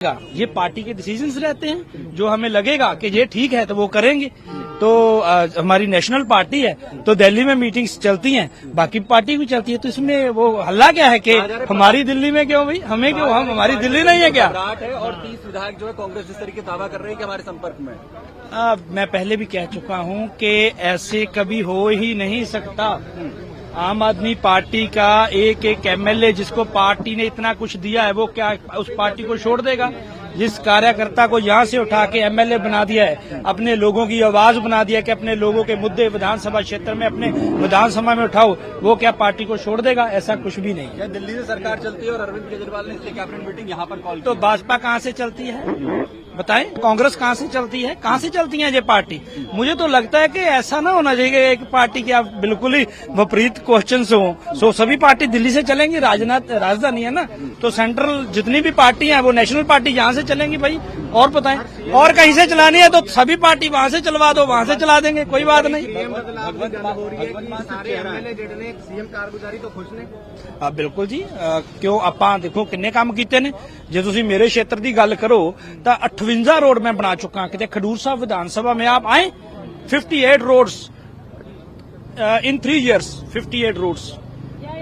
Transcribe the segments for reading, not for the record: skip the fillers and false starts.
ये पार्टी के डिसीजंस रहते हैं, जो हमें लगेगा कि ये ठीक है तो वो करेंगे। तो हमारी नेशनल पार्टी है तो दिल्ली में मीटिंग्स चलती हैं, बाकी पार्टी भी चलती है, तो इसमें वो हल्ला क्या है कि हमारी दिल्ली में क्यों भाई, हमें क्यों, हम हमारी दिल्ली नहीं है क्या? है और 30 विधायक जो है कांग्रेस इस तरीके दावा कर रहे हैं कि हमारे संपर्क में। मैं पहले भी कह चुका हूं कि ऐसे कभी हो ही नहीं सकता। आम आदमी पार्टी का एक एक एमएलए जिसको पार्टी ने इतना कुछ दिया है, वो क्या उस पार्टी को छोड़ देगा? जिस कार्यकर्ता को यहां से उठा के एमएलए बना दिया है, अपने लोगों की आवाज बना दिया कि अपने लोगों के मुद्दे विधानसभा क्षेत्र में, अपने विधानसभा में उठाओ, वो क्या पार्टी को छोड़ देगा? ऐसा कुछ भी नहीं है। दिल्ली से सरकार चलती है और अरविंद केजरीवाल ने इसलिए कैबिनेट मीटिंग यहाँ पर कॉल, तो भाजपा कहाँ से चलती है बताएं? कांग्रेस कहाँ से चलती है? कहाँ से चलती है ये पार्टी? मुझे तो लगता है कि ऐसा ना होना चाहिए कि एक पार्टी की आप बिल्कुल ही विपरीत क्वेश्चन हो। सो सभी पार्टी दिल्ली से चलेंगी, राजधानी है ना, तो सेंट्रल जितनी भी पार्टी है वो नेशनल पार्टी यहाँ से चलेंगी भाई। और बताएं, और कहीं से चलानी है तो सभी पार्टी वहाँ से चलवा दो, वहाँ से चला देंगे, कोई बात नहीं। बिल्कुल जी, क्यों ਆਪਾਂ देखो किन्ने काम कीते ने। जे तुसी मेरे क्षेत्र की गल करो तो 58 रोड मैं बना चुका। कितने खडूर साहब विधानसभा में आप आए, 58 रोड्स इन 3 years, 58 रोड्स।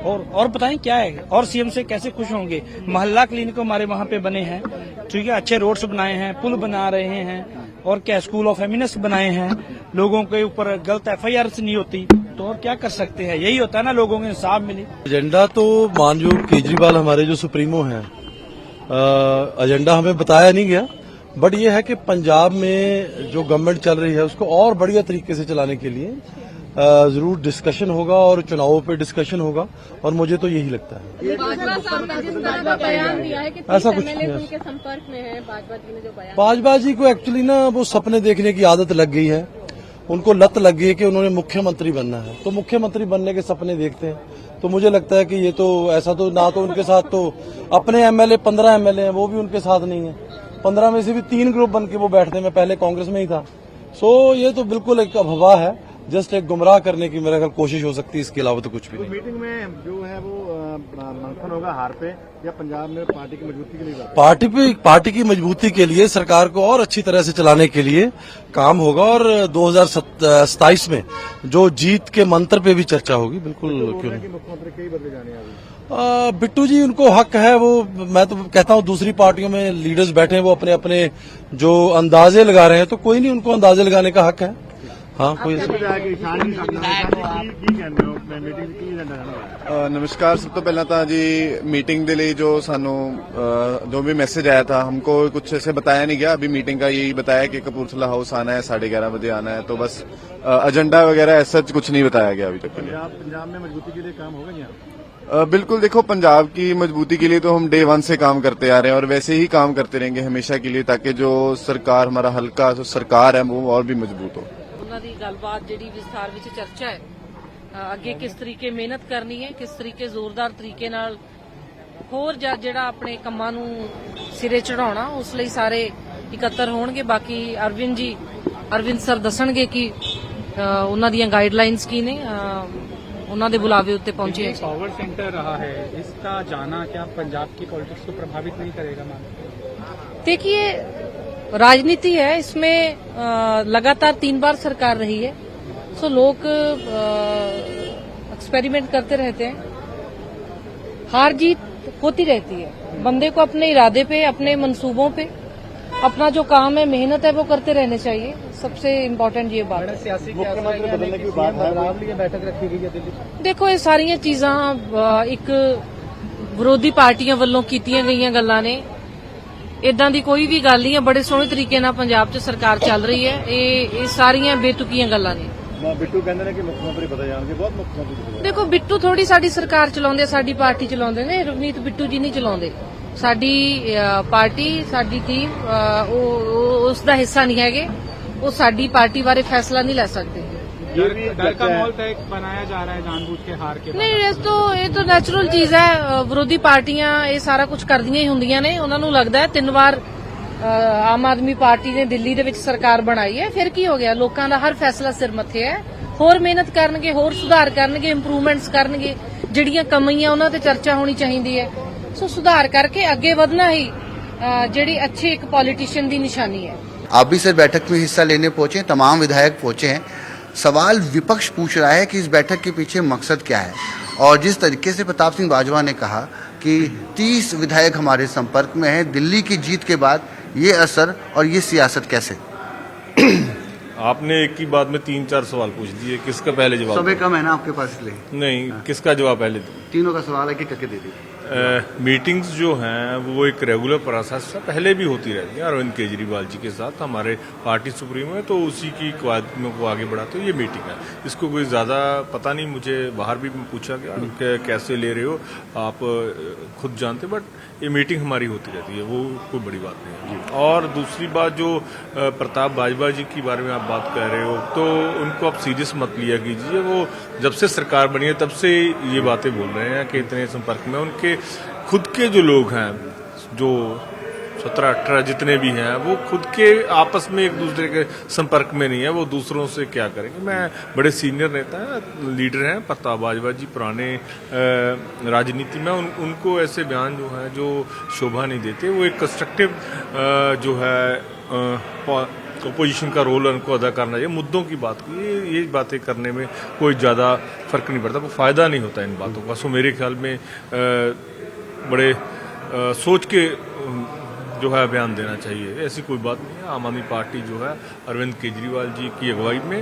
और बताएं क्या है, और सीएम से कैसे खुश होंगे? मोहल्ला क्लिनिक हमारे वहां पे बने हैं, ठीक है, अच्छे रोड्स बनाए हैं, पुल बना रहे हैं, और क्या स्कूल ऑफ फेमिनिस्ट बनाए हैं, लोगों के ऊपर गलत एफआईआर नहीं होती, तो और क्या कर सकते हैं? यही होता है ना, लोगों को इंसाफ मिले। एजेंडा तो माननीय केजरीवाल हमारे जो सुप्रीमो हैं, एजेंडा हमें बताया नहीं गया, बट ये है कि पंजाब में जो गवर्नमेंट चल रही है उसको और बढ़िया तरीके से चलाने के लिए जरूर डिस्कशन होगा और चुनावों पे डिस्कशन होगा, और मुझे तो यही लगता है। बयान दिया है कि ऐसा कुछ नहीं है। उनके संपर्क में है बाजवा जी ने जो बयान, बाजवा जी को एक्चुअली ना वो सपने देखने की आदत लग गई है, उनको लत लग गई है कि उन्होंने मुख्यमंत्री बनना है, तो मुख्यमंत्री बनने के सपने देखते हैं। तो मुझे लगता है कि ये तो ऐसा तो ना, तो उनके साथ तो अपने एमएलए 15 एमएलए हैं, वो भी उनके साथ नहीं है। 15 में से भी 3 ग्रुप बन के वो बैठते, मैं पहले कांग्रेस में ही था। सो ये तो बिल्कुल एक अफवाह है, जस्ट एक गुमराह करने की मेरा ख्याल कोशिश हो सकती है, इसके अलावा तो कुछ भी नहीं। मीटिंग में जो है वो मंथन होगा हार पे, या पंजाब में पार्टी की मजबूती के लिए? पार्टी की मजबूती के लिए, सरकार को और अच्छी तरह से चलाने के लिए काम होगा, और 2027 में जो जीत के मंत्र पे भी चर्चा होगी। बिल्कुल क्यों नहीं। मुख्यमंत्री कई बदले जाने हैं अभी। बिट्टू जी, उनको हक है, वो मैं तो कहता हूँ दूसरी पार्टियों में लीडर्स बैठे हैं, वो अपने अपने जो अंदाजे लगा रहे हैं, तो कोई नहीं, उनको अंदाजे लगाने का हक है। हाँ, कोई नमस्कार। सब तो पहला तो जी मीटिंग के लिए जो सानू जो भी मैसेज आया था, हमको कुछ ऐसे बताया नहीं गया। अभी मीटिंग का यही बताया कि कपूरथला हाउस आना है, 11:30 बजे आना है, तो बस एजेंडा वगैरह ऐसा कुछ नहीं बताया गया अभी तक के लिए। पंजाब में मजबूती के लिए काम होगा यहाँ? बिल्कुल, देखो पंजाब की मजबूती के लिए तो हम डे 1 से काम करते आ रहे हैं, और वैसे ही काम करते रहेंगे हमेशा के लिए, ताकि जो सरकार, हमारा हल्का जो सरकार है, वो और भी मजबूत हो। ਉਹਨਾਂ ਦੀ ਗੱਲਬਾਤ ਜਿਹੜੀ ਵਿਸਥਾਰ ਵਿੱਚ ਚਰਚਾ ਹੈ, ਅੱਗੇ ਕਿਸ ਤਰੀਕੇ ਮਿਹਨਤ ਕਰਨੀ ਹੈ, ਕਿਸ ਤਰੀਕੇ ਜ਼ੋਰਦਾਰ ਤਰੀਕੇ ਨਾਲ ਹੋਰ ਜਿਹੜਾ ਆਪਣੇ ਕੰਮਾਂ ਨੂੰ ਸਿਰੇ ਚੜਾਉਣਾ, ਉਸ ਲਈ ਸਾਰੇ ਇਕੱਤਰ ਹੋਣਗੇ। ਬਾਕੀ ਅਰਵਿੰਦ ਸਰ ਦੱਸਣਗੇ ਕਿ ਉਹਨਾਂ ਦੀਆਂ ਗਾਈਡਲਾਈਨਸ ਕੀ ਨੇ, ਉਹਨਾਂ ਦੇ ਬੁਲਾਵੇ ਉੱਤੇ ਪਹੁੰਚੇ ਹੈ। पावर सेंटर रहा है, इसका जाना क्या पंजाब की पॉलिटिक्स को प्रभावित नहीं करेगा? देखिए, राजनीति है, इसमें लगातार 3 बार सरकार रही है, सो लोग एक्सपेरिमेंट करते रहते हैं, हार जीत होती रहती है। बंदे को अपने इरादे पे, अपने मंसूबों पे, अपना जो काम है, मेहनत है, वो करते रहने चाहिए। सबसे इम्पोर्टेंट ये बात है। मुख्यमंत्री बदलने की बात है, बैठक रखी गई है दिल्ली। देखो, ये सारियां चीजां एक विरोधी पार्टियां ਵੱਲੋਂ ਕੀਤੀਆਂ ਗਈਆਂ ਗੱਲਾਂ ਨੇ, ਇਦਾਂ ਦੀ ਕੋਈ ਵੀ ਗੱਲ ਨਹੀਂ ਹੈ। ਬੜੇ ਸੋਹਣੇ ਤਰੀਕੇ ਨਾਲ ਪੰਜਾਬ 'ਚ ਸਰਕਾਰ ਚੱਲ ਰਹੀ ਹੈ। ਇਹ ਸਾਰੀਆਂ ਬੇਤੁਕੀਆਂ ਗੱਲਾਂ ਨੇ। ਬਿੱਟੂ ਕਹਿੰਦੇ ਨੇ ਕਿ ਮੁੱਖ ਮੰਤਰੀ ਬਦਲ ਜਾਣਗੇ, ਬਹੁਤ ਮੁੱਖ ਮੰਤਰੀ। ਦੇਖੋ, ਬਿੱਟੂ ਥੋੜੀ ਸਾਡੀ ਸਰਕਾਰ ਚਲਾਉਂਦੇ, ਸਾਡੀ ਪਾਰਟੀ ਚਲਾਉਂਦੇ ਨੇ, ਰਵਨੀਤ ਬਿੱਟੂ ਜੀ ਨਹੀਂ ਚਲਾਉਂਦੇ। ਸਾਡੀ ਪਾਰਟੀ, ਸਾਡੀ ਟੀਮ ਉਸ ਦਾ ਹਿੱਸਾ ਨਹੀਂ ਹੈਗੇ, ਉਹ ਸਾਡੀ ਪਾਰਟੀ ਬਾਰੇ ਫੈਸਲਾ ਨਹੀਂ ਲੈ ਸਕਦੇ। डर का माहौल बनाया जा रहा है जानबूझ के हार के? नहीं, ये तो नेचुरल चीज है। विरोधी पार्टियां ये सारा कुछ करदियां ही ਹੁੰਦੀਆਂ ਨੇ। ਉਹਨਾਂ ਨੂੰ ਲੱਗਦਾ ਹੈ 3 ਵਾਰ ਆਮ ਆਦਮੀ ਪਾਰਟੀ ਨੇ ਦਿੱਲੀ ਦੇ ਵਿੱਚ ਸਰਕਾਰ ਬਣਾਈ ਹੈ, ਫਿਰ ਕੀ ਹੋ ਗਿਆ? ਲੋਕਾਂ ਦਾ ਹਰ ਫੈਸਲਾ ਸਿਰ ਮੱਥੇ ਹੈ। ਹੋਰ ਮਿਹਨਤ ਕਰਨਗੇ, ਹੋਰ ਸੁਧਾਰ ਕਰਨਗੇ, ਇੰਪਰੂਵਮੈਂਟਸ ਕਰਨਗੇ, ਜਿਹੜੀਆਂ ਕਮੀਆਂ ਉਹਨਾਂ ਤੇ ਚਰਚਾ ਹੋਣੀ ਚਾਹੀਦੀ ਹੈ। ਸੋ ਸੁਧਾਰ ਕਰਕੇ ਅੱਗੇ ਵਧਣਾ ਹੀ ਜਿਹੜੀ ਅੱਛੇ ਇੱਕ ਪੋਲੀਟੀਸ਼ੀਅਨ ਦੀ ਨਿਸ਼ਾਨੀ ਹੈ। आप भी सर बैठक में हिस्सा लेने पहुंचे, तमाम विधायक पहुंचे हैं। सवाल विपक्ष पूछ रहा है कि इस बैठक के पीछे मकसद क्या है, और जिस तरीके से प्रताप सिंह बाजवा ने कहा कि 30 विधायक हमारे संपर्क में हैं, दिल्ली की जीत के बाद ये असर और ये सियासत कैसे? आपने एक ही बात में 3-4 सवाल पूछ दिए, किसका पहले जवाब? समय कम है ना आपके पास, इसलिए नहीं, किसका जवाब पहले दूं? तीनों का सवाल है कि करके दे दी। मीटिंग्स जो हैं वो एक रेगुलर प्रोसेस से पहले भी होती रहती है। अरविंद केजरीवाल जी के साथ हमारे पार्टी सुप्रीमो है, तो उसी की कवायदों को आगे बढ़ाते हुए ये मीटिंग है। इसको कोई ज़्यादा पता नहीं, मुझे बाहर भी पूछा गया कि कैसे ले रहे हो आप, खुद जानते, बट ये मीटिंग हमारी होती रहती है, वो कोई बड़ी बात नहीं है। और दूसरी बात, जो प्रताप बाजवा जी के बारे में आप बात कर रहे हो, तो उनको आप सीरियस मत लिया कीजिए। वो जब से सरकार बनी है तब से ये बातें बोल रहे हैं कि इतने संपर्क में उनके खुद के जो लोग हैं, जो 17-18 जितने भी हैं, वो खुद के आपस में एक दूसरे के संपर्क में नहीं है, वो दूसरों से क्या करेंगे। मैं बड़े सीनियर नेता हैं, लीडर हैं प्रताप बाजवा जी, पुराने राजनीति में, उनको ऐसे बयान जो हैं जो शोभा नहीं देते। वो एक कंस्ट्रक्टिव जो है अपोजिशन का रोल उनको अदा करना चाहिए। मुद्दों की बात की, ये बातें करने में कोई ज़्यादा फर्क नहीं पड़ता, कोई फ़ायदा नहीं होता इन बातों का। सो मेरे ख्याल में बड़े सोच के जो है बयान देना चाहिए, ऐसी कोई बात नहीं है। आम आदमी पार्टी जो है अरविंद केजरीवाल जी की अगुवाई में,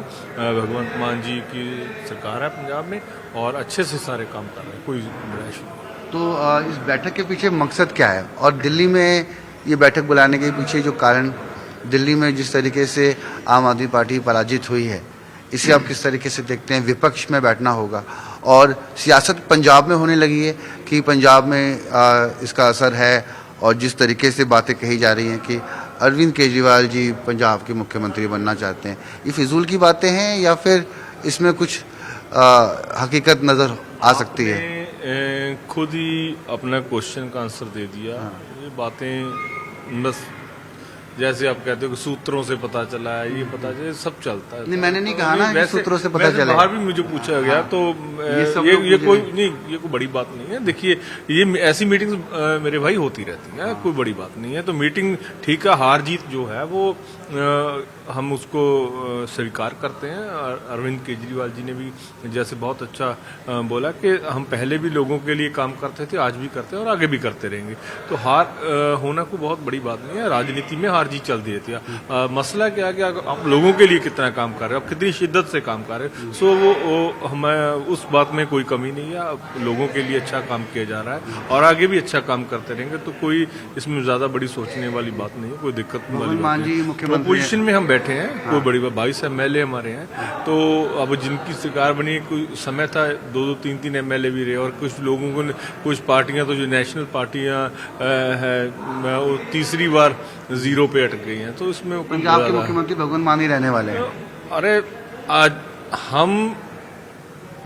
भगवंत मान जी की सरकार है पंजाब में, और अच्छे से सारे काम कर रहे हैं, कोई बड़ा इशू नहीं। तो इस बैठक के पीछे मकसद क्या है, और दिल्ली में ये बैठक बुलाने के पीछे जो कारण, दिल्ली में जिस तरीके से आम आदमी पार्टी पराजित हुई है, इसे आप किस तरीके से देखते हैं? विपक्ष में बैठना होगा, और सियासत पंजाब में होने लगी है कि पंजाब में इसका असर है, और जिस तरीके से बातें कही जा रही हैं कि अरविंद केजरीवाल जी पंजाब के मुख्यमंत्री बनना चाहते हैं, ये फिजूल की बातें हैं या फिर इसमें कुछ हकीकत नजर आ सकती है? खुद ही अपना क्वेश्चन का आंसर दे दिया। ये बातें बस जैसे आप कहते हो कि सूत्रों से पता चला है, ये पता चला, सब चलता है। नहीं, मैंने नहीं कहा ना कि सूत्रों से पता चला। बाहर भी मुझे पूछा गया, तो ये कोई नहीं, ये कोई बड़ी बात नहीं है। देखिए, ये ऐसी मीटिंग्स मेरे भाई होती रहती हैं, कोई बड़ी बात नहीं है। तो मीटिंग ठीक है, हार जीत जो है वो हम उसको स्वीकार करते हैं। अरविंद केजरीवाल जी ने भी जैसे बहुत अच्छा बोला कि हम पहले भी लोगों के लिए काम करते थे, आज भी करते हैं और आगे भी करते रहेंगे। तो हार होना कोई बहुत बड़ी बात नहीं है, राजनीति में हार जीत चलती रहती है। मसला क्या है कि आप लोगों के लिए कितना काम कर रहे हो, आप कितनी शिद्दत से काम कर रहे हो। सो वो हमें उस बात में कोई कमी नहीं है, लोगों के लिए अच्छा काम किया जा रहा है और आगे भी अच्छा काम करते रहेंगे। तो कोई इसमें ज्यादा बड़ी सोचने वाली बात नहीं है, कोई दिक्कत वाली बात नहीं। अपोजिशन में हम बैठे हैं, कोई बड़ी बात, 22 MLA हमारे हैं। तो अब जिनकी सरकार बनी, कोई समय था 2-2, 3-3 MLA भी रहे, और कुछ लोगों को, कुछ पार्टियां तो जो नेशनल पार्टियां है, वो तीसरी बार 0 पे अटक गई हैं। तो इसमें पंजाब के मुख्यमंत्री भगवंत मान ही रहने वाले हैं। अरे आज हम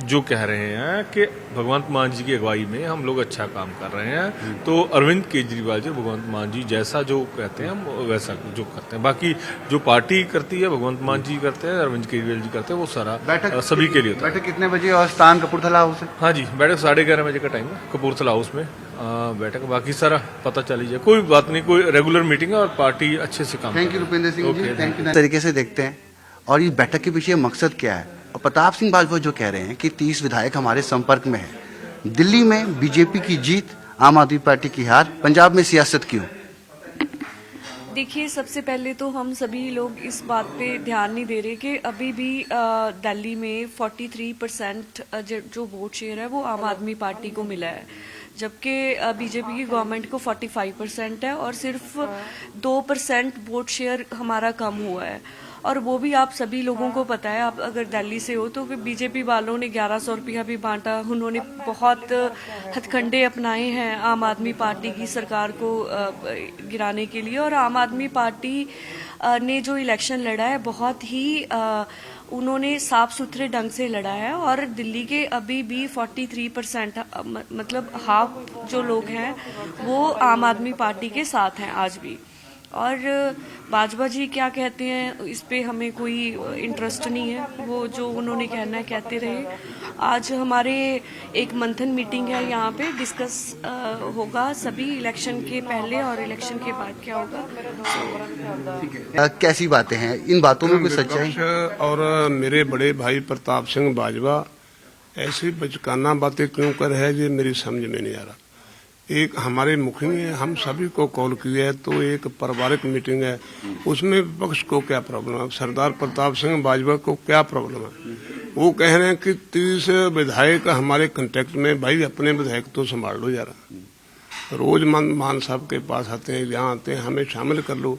जो कह रहे हैं कि भगवंत मान जी की अगुवाई में हम लोग अच्छा काम कर रहे हैं, तो अरविंद केजरीवाल जी, भगवंत मान जी जैसा जो कहते हैं हम वैसा जो करते हैं। बाकी जो पार्टी करती है, भगवंत मान जी करते हैं, अरविंद केजरीवाल जी करते हैं, वो सारा बैठक सभी के लिए होता है। बैठक कितने बजे और स्थान कपूरथला हाउस है? हाँ जी, बैठक 11:30 बजे का टाइम है, कपूरथला हाउस में बैठक। बाकी सारा पता चल जाए, कोई बात नहीं, कोई रेगुलर मीटिंग है और पार्टी अच्छे से काम। Thank you Rupendra Singh ji, thank you. तरीके से देखते हैं, और इस बैठक के पीछे मकसद क्या है? और प्रताप सिंह बाजवा जो कह रहे हैं कि 30 विधायक हमारे संपर्क में है, दिल्ली में बीजेपी की जीत, आम आदमी पार्टी की हार, पंजाब में सियासत क्यों? देखिए, सबसे पहले तो हम सभी लोग इस बात पे ध्यान नहीं दे रहे कि अभी भी दिल्ली में 43% जो वोट शेयर है वो आम आदमी पार्टी को मिला है, जबकि बीजेपी की गवर्नमेंट को 45% है, और सिर्फ 2% वोट शेयर हमारा कम हुआ है। और वो भी आप सभी लोगों को पता है, आप अगर दिल्ली से हो तो बीजेपी वालों ने 1100 रुपया भी बांटा, उन्होंने बहुत हथकंडे अपनाए हैं आम आदमी पार्टी की सरकार को गिराने के लिए। और आम आदमी पार्टी ने जो इलेक्शन लड़ा है बहुत ही उन्होंने साफ सुथरे ढंग से लड़ा है, और दिल्ली के अभी भी 43% मतलब हाफ जो लोग हैं वो आम आदमी पार्टी के साथ हैं आज भी। और बाजवा जी क्या कहते हैं इस पे हमें कोई इंटरेस्ट नहीं है, वो जो उन्होंने कहना है कहते रहे। आज हमारे एक मंथन मीटिंग है, यहाँ पे डिस्कस होगा सभी इलेक्शन के पहले और इलेक्शन के बाद क्या होगा। कैसी बातें हैं, इन बातों में कोई सच्चाई? विपक्ष और मेरे बड़े भाई प्रताप सिंह बाजवा ऐसी बचकाना बातें क्यों कर रहे हैं, ये मेरी समझ में नहीं आ रहा। एक हमारे मुखी ने हम सभी को कॉल किया है, तो एक पारिवारिक मीटिंग है, उसमें विपक्ष को क्या प्रॉब्लम है, सरदार प्रताप सिंह बाजवा को क्या प्रॉब्लम है? वो कह रहे हैं कि 30 विधायक हमारे कांटेक्ट में, भाई अपने विधायक तो संभाल लो यार। रोज मान साहब के पास आते हैं, यहाँ आते हैं, हमें शामिल कर लो,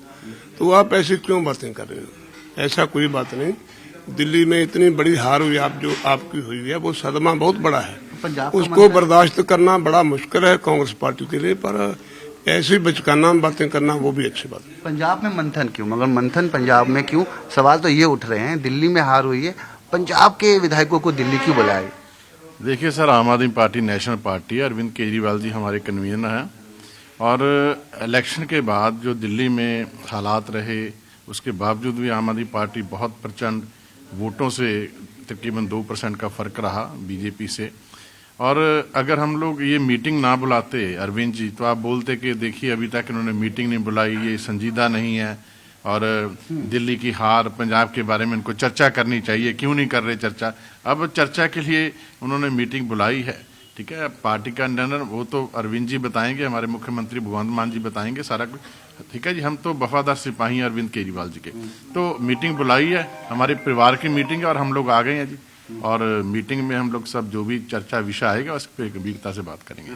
तो आप ऐसी क्यों बातें कर रहे हो? ऐसा कोई बात नहीं। दिल्ली में इतनी बड़ी हार हुई जो आपकी हुई है, वो सदमा बहुत बड़ा है, उसको बर्दाश्त करना बड़ा मुश्किल है कांग्रेस पार्टी के लिए, पर ऐसी बचकाना बातें करना वो भी अच्छी बात है। पंजाब में मंथन क्यों, मगर मंथन पंजाब में क्यों? सवाल तो ये उठ रहे हैं, दिल्ली में हार हुई है, पंजाब के विधायकों को दिल्ली क्यों बुलाया? देखिए सर, आम आदमी पार्टी नेशनल पार्टी है, अरविंद केजरीवाल जी हमारे कन्वीनर हैं, और इलेक्शन के बाद जो दिल्ली में हालात रहे, उसके बावजूद भी आम आदमी पार्टी बहुत प्रचंड वोटों से, तकरीबन 2% का फर्क रहा बीजेपी से। और अगर हम लोग ये मीटिंग ना बुलाते अरविंद जी, तो आप बोलते कि देखिए अभी तक इन्होंने मीटिंग नहीं बुलाई, ये संजीदा नहीं है, और दिल्ली की हार, पंजाब के बारे में इनको चर्चा करनी चाहिए, क्यों नहीं कर रहे चर्चा? अब चर्चा के लिए उन्होंने मीटिंग बुलाई है, ठीक है। पार्टी का निर्णय वो तो अरविंद जी बताएंगे, हमारे मुख्यमंत्री भगवंत मान जी बताएंगे सारा कुछ, ठीक है जी। हम तो वफादार सिपाही हैं अरविंद केजरीवाल जी के, तो मीटिंग बुलाई है, हमारे परिवार की मीटिंग है, और हम लोग आ गए हैं जी। और मीटिंग में हम लोग सब जो भी चर्चा विषय आएगा उस पर गंभीरता से बात करेंगे।